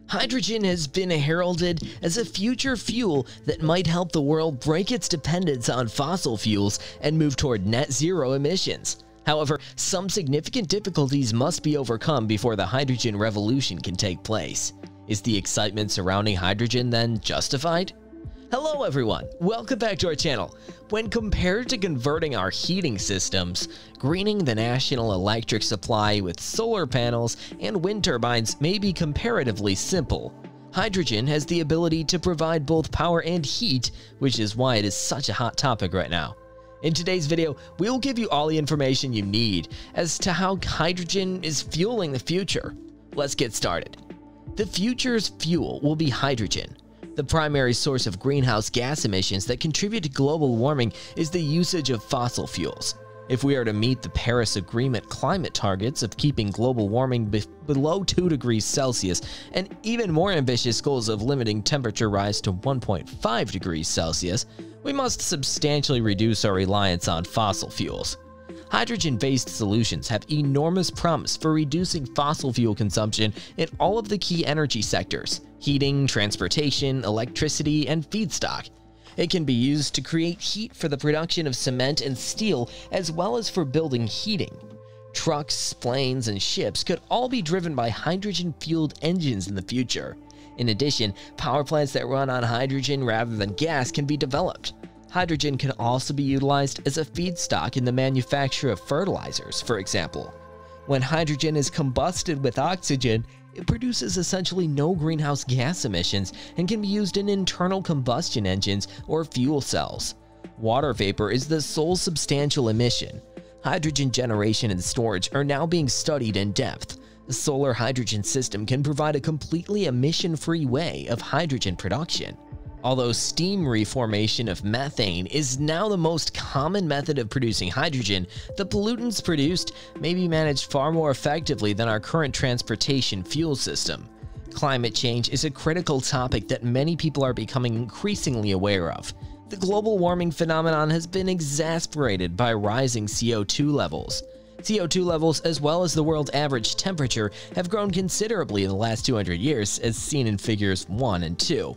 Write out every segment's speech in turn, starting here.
Hydrogen has been heralded as a future fuel that might help the world break its dependence on fossil fuels and move toward net zero emissions. However, some significant difficulties must be overcome before the hydrogen revolution can take place. Is the excitement surrounding hydrogen then justified? Hello everyone, welcome back to our channel. When compared to converting our heating systems, greening the national electric supply with solar panels and wind turbines may be comparatively simple. Hydrogen has the ability to provide both power and heat, which is why it is such a hot topic right now. In today's video, we will give you all the information you need as to how hydrogen is fueling the future. Let's get started. The future's fuel will be hydrogen. The primary source of greenhouse gas emissions that contribute to global warming is the usage of fossil fuels. If we are to meet the Paris Agreement climate targets of keeping global warming below 2 degrees Celsius and even more ambitious goals of limiting temperature rise to 1.5 degrees Celsius, we must substantially reduce our reliance on fossil fuels. Hydrogen-based solutions have enormous promise for reducing fossil fuel consumption in all of the key energy sectors: heating, transportation, electricity, and feedstock. It can be used to create heat for the production of cement and steel, as well as for building heating. Trucks, planes, and ships could all be driven by hydrogen-fueled engines in the future. In addition, power plants that run on hydrogen rather than gas can be developed. Hydrogen can also be utilized as a feedstock in the manufacture of fertilizers, for example. When hydrogen is combusted with oxygen, it produces essentially no greenhouse gas emissions and can be used in internal combustion engines or fuel cells. Water vapor is the sole substantial emission. Hydrogen generation and storage are now being studied in depth. The solar hydrogen system can provide a completely emission-free way of hydrogen production. Although steam reformation of methane is now the most common method of producing hydrogen, the pollutants produced may be managed far more effectively than our current transportation fuel system. Climate change is a critical topic that many people are becoming increasingly aware of. The global warming phenomenon has been exacerbated by rising CO2 levels. CO2 levels, as well as the world average temperature, have grown considerably in the last 200 years, as seen in figures 1 and 2.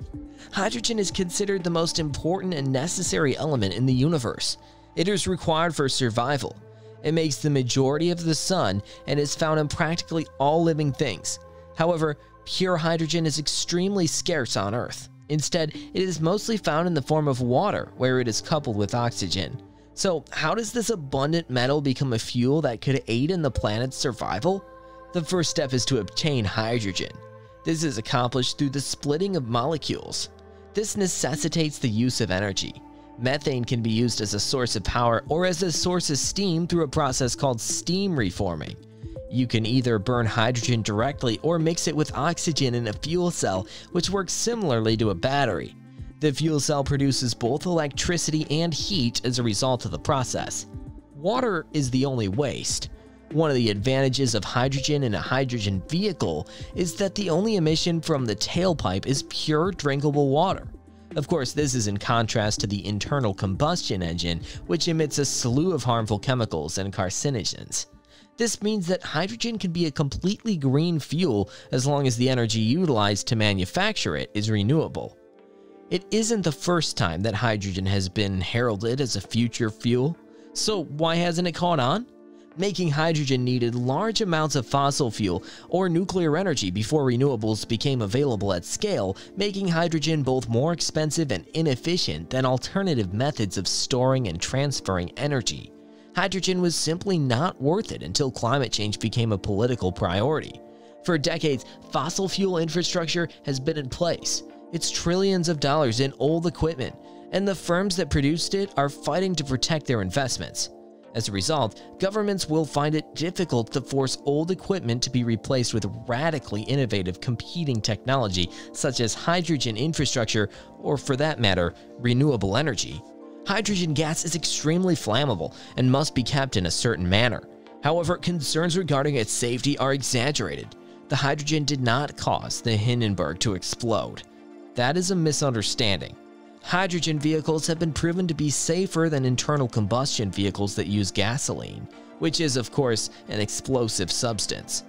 Hydrogen is considered the most important and necessary element in the universe. It is required for survival. It makes the majority of the sun and is found in practically all living things. However, pure hydrogen is extremely scarce on Earth. Instead, it is mostly found in the form of water, where it is coupled with oxygen. So, how does this abundant metal become a fuel that could aid in the planet's survival? The first step is to obtain hydrogen. This is accomplished through the splitting of molecules. This necessitates the use of energy. Methane can be used as a source of power or as a source of steam through a process called steam reforming. You can either burn hydrogen directly or mix it with oxygen in a fuel cell, which works similarly to a battery. The fuel cell produces both electricity and heat as a result of the process. Water is the only waste. One of the advantages of hydrogen in a hydrogen vehicle is that the only emission from the tailpipe is pure drinkable water. Of course, this is in contrast to the internal combustion engine, which emits a slew of harmful chemicals and carcinogens. This means that hydrogen can be a completely green fuel as long as the energy utilized to manufacture it is renewable. It isn't the first time that hydrogen has been heralded as a future fuel, so why hasn't it caught on? Making hydrogen needed large amounts of fossil fuel or nuclear energy before renewables became available at scale, making hydrogen both more expensive and inefficient than alternative methods of storing and transferring energy. Hydrogen was simply not worth it until climate change became a political priority. For decades, fossil fuel infrastructure has been in place. It's trillions of dollars in old equipment, and the firms that produced it are fighting to protect their investments. As a result, governments will find it difficult to force old equipment to be replaced with radically innovative competing technology such as hydrogen infrastructure or, for that matter, renewable energy. Hydrogen gas is extremely flammable and must be kept in a certain manner. However, concerns regarding its safety are exaggerated. The hydrogen did not cause the Hindenburg to explode. That is a misunderstanding. Hydrogen vehicles have been proven to be safer than internal combustion vehicles that use gasoline, which is, of course, an explosive substance.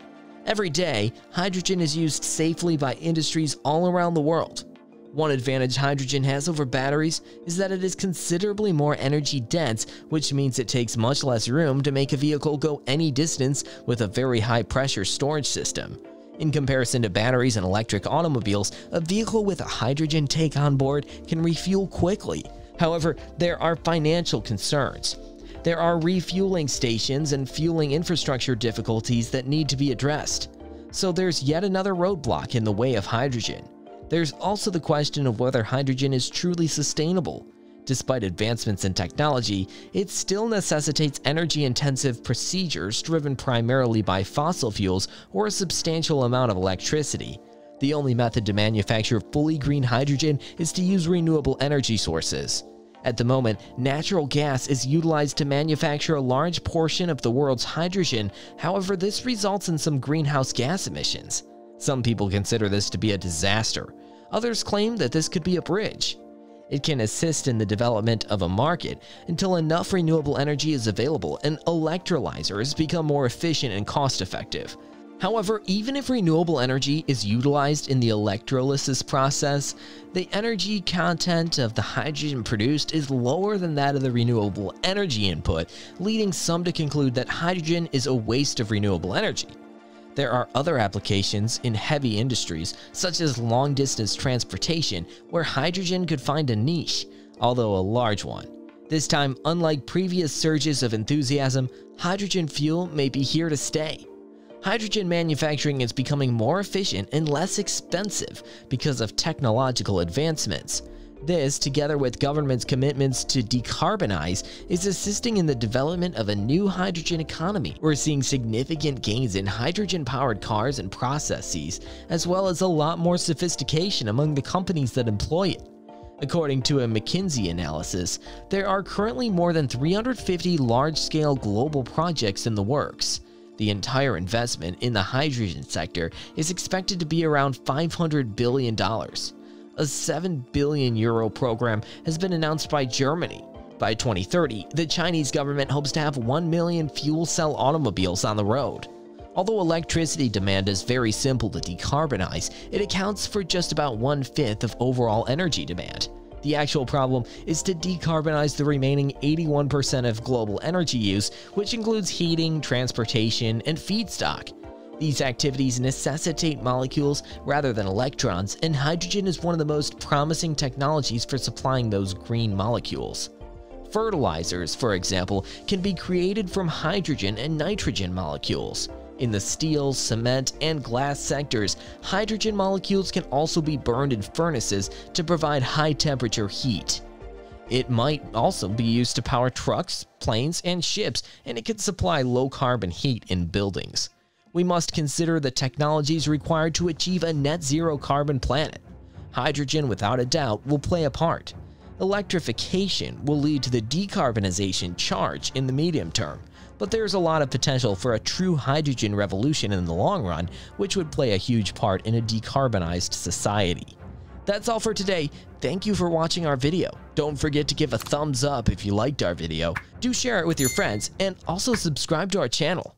Every day, hydrogen is used safely by industries all around the world. One advantage hydrogen has over batteries is that it is considerably more energy dense, which means it takes much less room to make a vehicle go any distance with a very high pressure storage system. In comparison to batteries and electric automobiles, a vehicle with a hydrogen tank on board can refuel quickly. However, there are financial concerns. There are refueling stations and fueling infrastructure difficulties that need to be addressed. So there's yet another roadblock in the way of hydrogen. There's also the question of whether hydrogen is truly sustainable. Despite advancements in technology, it still necessitates energy-intensive procedures driven primarily by fossil fuels or a substantial amount of electricity. The only method to manufacture fully green hydrogen is to use renewable energy sources. At the moment, natural gas is utilized to manufacture a large portion of the world's hydrogen. However, this results in some greenhouse gas emissions. Some people consider this to be a disaster. Others claim that this could be a bridge. It can assist in the development of a market until enough renewable energy is available and electrolyzers become more efficient and cost-effective. However, even if renewable energy is utilized in the electrolysis process, the energy content of the hydrogen produced is lower than that of the renewable energy input, leading some to conclude that hydrogen is a waste of renewable energy. There are other applications in heavy industries, such as long-distance transportation, where hydrogen could find a niche, although a large one. This time, unlike previous surges of enthusiasm, hydrogen fuel may be here to stay. Hydrogen manufacturing is becoming more efficient and less expensive because of technological advancements. This, together with government's commitments to decarbonize, is assisting in the development of a new hydrogen economy. We're seeing significant gains in hydrogen-powered cars and processes, as well as a lot more sophistication among the companies that employ it. According to a McKinsey analysis, there are currently more than 350 large-scale global projects in the works. The entire investment in the hydrogen sector is expected to be around $500 billion. A €7 billion program has been announced by Germany. By 2030, the Chinese government hopes to have 1 million fuel cell automobiles on the road. Although electricity demand is very simple to decarbonize, it accounts for just about 1/5 of overall energy demand. The actual problem is to decarbonize the remaining 81% of global energy use, which includes heating, transportation, and feedstock. These activities necessitate molecules rather than electrons, and hydrogen is one of the most promising technologies for supplying those green molecules. Fertilizers, for example, can be created from hydrogen and nitrogen molecules. In the steel, cement, and glass sectors, hydrogen molecules can also be burned in furnaces to provide high-temperature heat. It might also be used to power trucks, planes, and ships, and it can supply low-carbon heat in buildings. We must consider the technologies required to achieve a net-zero carbon planet. Hydrogen, without a doubt, will play a part. Electrification will lead to the decarbonization charge in the medium term, but there's a lot of potential for a true hydrogen revolution in the long run, which would play a huge part in a decarbonized society. That's all for today. Thank you for watching our video. Don't forget to give a thumbs up if you liked our video. Do share it with your friends, and also subscribe to our channel.